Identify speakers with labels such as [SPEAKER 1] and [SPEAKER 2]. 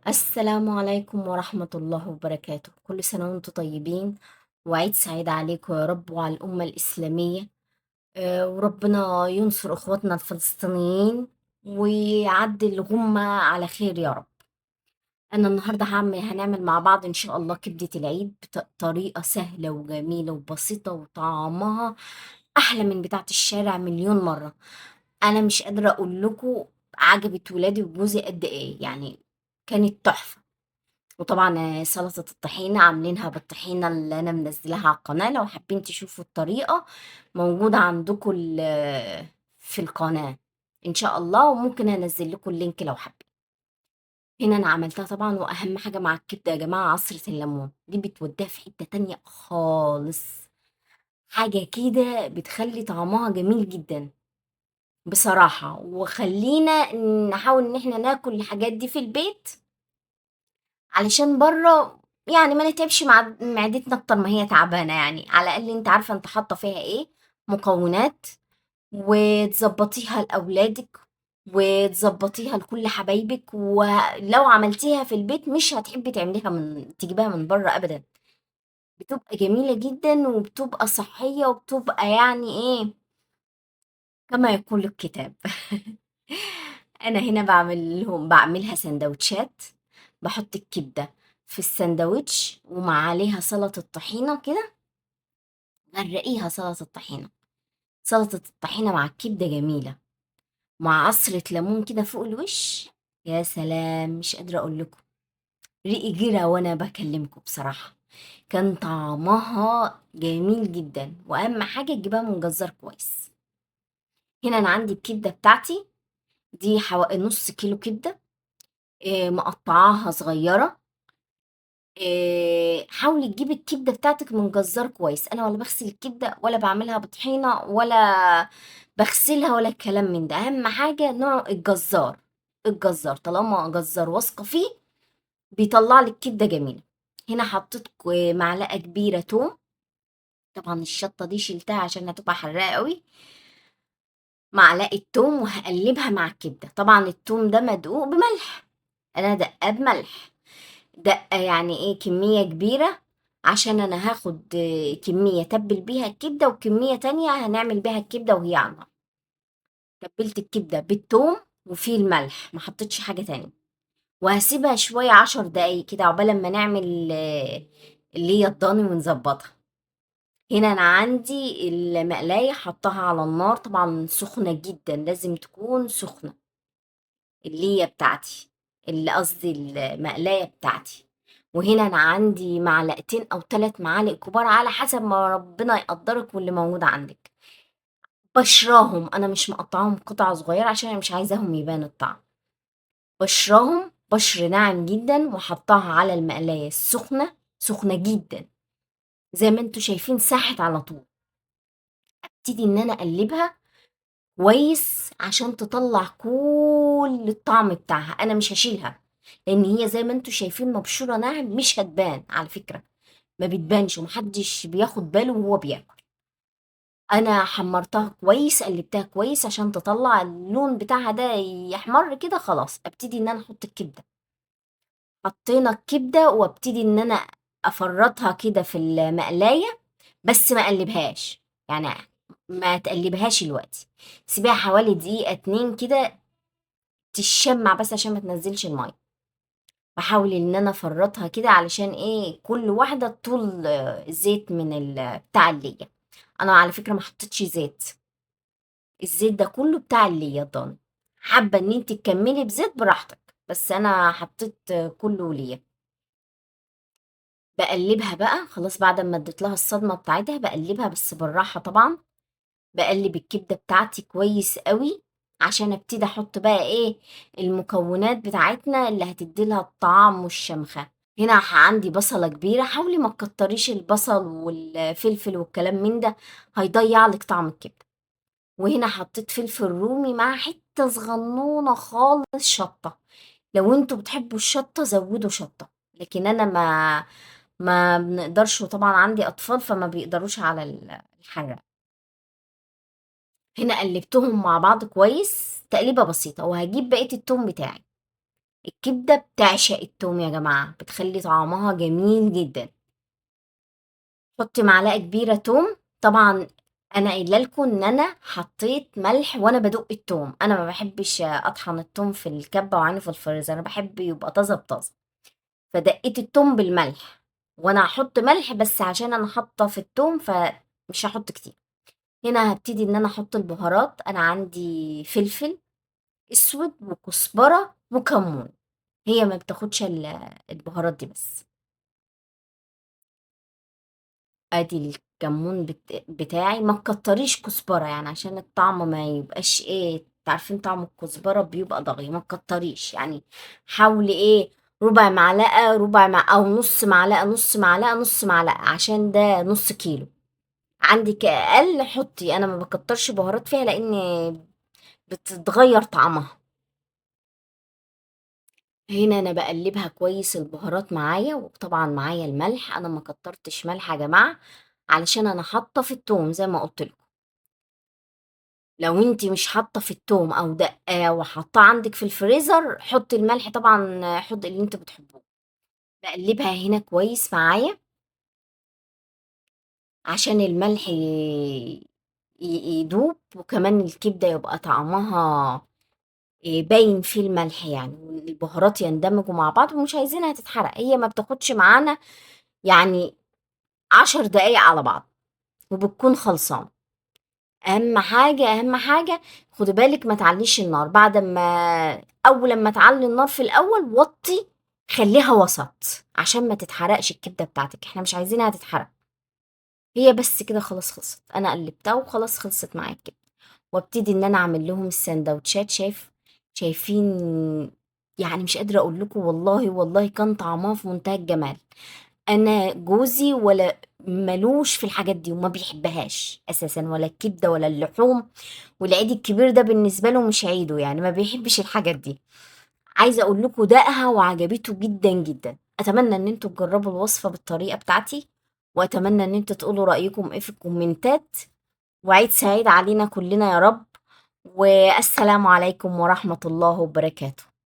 [SPEAKER 1] السلام عليكم ورحمة الله وبركاته. كل سنة وانتم طيبين، وعيد سعيد عليكم يا رب وعلى الأمة الإسلامية. وربنا ينصر إخواتنا الفلسطينيين ويعدي الغمة على خير يا رب. أنا النهاردة هنعمل مع بعض إن شاء الله كبدة العيد بطريقة سهلة وجميلة وبسيطة، وطعمها أحلى من بتاعة الشارع مليون مرة. أنا مش قادرة أقول لكم عجبت ولادي وجوزي قد إيه، يعني كانت تحفة. وطبعا سلطة الطحينة عاملينها بالطحينة اللي أنا منزلاها على القناة، لو حابين تشوفوا الطريقة موجودة عندكم في القناة إن شاء الله، وممكن أنزل لكم اللينك لو حابين. هنا أنا عملتها طبعا، وأهم حاجة مع الكبدة يا جماعة عصرة الليمون، دي بتوديها في حتة تانية خالص. حاجة كده بتخلي طعمها جميل جدا بصراحة. وخلينا نحاول إن احنا ناكل الحاجات دي في البيت، علشان بره يعني ما نتعبش مع معدتنا اكتر ما هي تعبانه. يعني على الاقل انت عارفه انت حاطه فيها ايه مكونات، وتظبطيها لاولادك وتظبطيها لكل حبايبك. ولو عملتيها في البيت مش هتحبي تعمليها تجيبها من بره ابدا. بتبقى جميله جدا وبتبقى صحيه وبتبقى يعني ايه كما يقول الكتاب. انا هنا بعملها سندوتشات. بحط الكبده في السندوتش ومع عليها سلطه طحينه كده، غرقيها سلطه طحينه. سلطه الطحينه مع الكبده جميله، مع عصره ليمون كده فوق الوش. يا سلام، مش قادره اقول لكم، ريقي جرى وانا بكلمكم بصراحه. كان طعمها جميل جدا، واهم حاجه تجيبها من جزار كويس. هنا انا عندي الكبده بتاعتي دي حوالي نص كيلو كبده، مقطعاها صغيره. حاولي تجيبي الكبدة بتاعتك من جزار كويس. انا ولا بغسل الكبدة ولا بعملها بطحينة ولا بغسلها ولا الكلام من ده. اهم حاجة نوع الجزار. الجزار طالما جزار واثقة فيه بيطلع لك كبدة جميلة. هنا حطيت معلقة كبيرة توم. طبعا الشطة دي شلتها عشان هتبقى حراقة قوي. معلقة توم وهقلبها مع الكبدة. طبعا التوم ده مدقوق بملح، انا دقاه بملح. دقة يعني ايه كمية كبيرة، عشان انا هاخد كمية تبل بيها الكبدة وكمية تانية هنعمل بيها الكبدة وهي على النار. تبلت الكبدة بالثوم وفي الملح، ما حطيتش حاجة تانية. وهسيبها شوية 10 دقايق كده عقبال ما نعمل اللي هي الضاني ونظبطها. هنا انا عندي المقلاية حطها على النار، طبعا سخنة جدا، لازم تكون سخنة. اللي هي بتاعتي، اللي قصدي المقلاية بتاعتي. وهنا انا عندي معلقتين او 3 معالق كبار على حسب ما ربنا يقدرك واللي موجود عندك. بشراهم، انا مش مقطعاهم قطع صغيرة عشان انا مش عايزاهم يبان الطعم. بشراهم بشر ناعم جدا وحطها على المقلاية السخنة، سخنة جدا زي ما انتوا شايفين، ساحت على طول. ابتدي ان انا اقلبها كويس عشان تطلع كل الطعم بتاعها. انا مش هشيلها لان هي زي ما انتوا شايفين مبشوره ناعم، مش هتبان على فكره. ما بتبانش ومحدش بياخد باله وهو بياكل. انا حمرتها كويس، قلبتها كويس عشان تطلع اللون بتاعها ده يحمر كده. خلاص ابتدي ان انا احط الكبده. حطينا الكبده وابتدي ان انا افرطها كده في المقلايه، بس ما اقلبهاش يعني. ما تقلبهاش دلوقتي، سيبيها حوالي دقيقة 2 كده تشمع بس عشان ما تنزلش المية. بحاول ان انا افرطها كده علشان ايه كل واحدة طول زيت من بتاع اللية. انا على فكرة ما حطيتش زيت، الزيت ده كله بتاع اللية الضاني. حابة ان انت تكملي بزيت براحتك، بس انا حطيت كله ليا. بقلبها بقى خلاص بعد ما اديت لها الصدمة بتاعتها، بقلبها بس بالراحة طبعا. بقلب الكبدة بتاعتي كويس قوي عشان ابتدي احط بقى ايه المكونات بتاعتنا اللي هتدي لها الطعم والشمخة. هنا عندي بصلة كبيرة، حاولي ما تكتريش البصل والفلفل والكلام من ده، هيضيع لك طعم الكبدة. وهنا حطيت فلفل رومي مع حتة صغنونة خالص شطة. لو انتوا بتحبوا الشطة زودوا شطة، لكن انا ما بنقدرش، وطبعا عندي اطفال فما بيقدروش على الحرق. هنا قلبتهم مع بعض كويس تقليبة بسيطة، وهجيب بقية التوم بتاعي. الكبدة بتعشق التوم يا جماعة، بتخلّي طعمها جميل جدًا. حُطّي معلقة كبيرة توم، طبعًا أنا قايلة لكم إن أنا حطيت ملح وأنا بادُق التوم، أنا ما باحبش أطحن التوم في الكبة وأعينه في الفريزر، أنا باحب يبقى طازة بطازة، فدقيت التوم بالملح، وأنا هاحط ملح بس عشان أنا حاطة في التوم فمش هاحط كتير. هنا هابتدي إن أنا أحط البهارات، أنا عندي فلفل أسود وكزبرة وكمون، هي ما بتاخدش البهارات دي بس. ادي الكمون بتاعي، ما تكتريش كزبرة يعني عشان الطعم ما يبقاش ايه، تعرفين طعم الكزبرة بيبقى ضغي، ما تكتريش يعني، حاولي ايه، ربع معلقة ربع او نص معلقة نص معلقة نص معلقة عشان ده نص كيلو. عندك اقل حطي، انا ما بكترش بهارات فيها لان بتتغير طعمها. هنا انا بقلبها كويس البهارات معايا، وطبعا معايا الملح، انا ما كترتش ملح يا جماعة علشان انا حاطة في التوم زي ما قلت لكم. لو انتي مش حاطة في التوم او دقاه وحاطاه عندك في الفريزر حطي الملح طبعا، حطي اللي انتوا بتحبوه. بقلبها هنا كويس معايا عشان الملح يدوب، وكمان الكبدة يبقى طعمها باين فيه الملح يعني، والبهارات يندمجوا مع بعض ومش عايزينها تتحرق، هي ما بتاخدش معانا يعني 10 دقايق على بعض وبتكون خلصان. اهم حاجة اهم حاجة، خدي بالك ما تعليش النار، بعد ما اول لما تعلي النار في الاول وطي، خليها وسط عشان ما تتحرقش الكبدة بتاعتك، احنا مش عايزينها تتحرق. هي بس كده خلاص خلصت، انا قلبتها وخلاص خلصت معايا كده. وابتدي ان انا اعمل لهم السندوتشات، شايفين يعني، مش قادرة اقول لكم والله والله كان طعمها في منتهى الجمال. انا جوزي ولا ملوش في الحاجات دي وما بيحبهاش اساسا، ولا الكبده ولا اللحوم، والعيد الكبير ده بالنسبه له مش عيده يعني، ما بيحبش الحاجات دي. عايزه اقول لكم دقها وعجبته جدا جدا. اتمنى ان انتوا تجربوا الوصفه بالطريقه بتاعتي، واتمنى ان انتوا تقولوا رايكم ايه في الكومنتات. وعيد سعيد علينا كلنا يا رب، والسلام عليكم ورحمه الله وبركاته.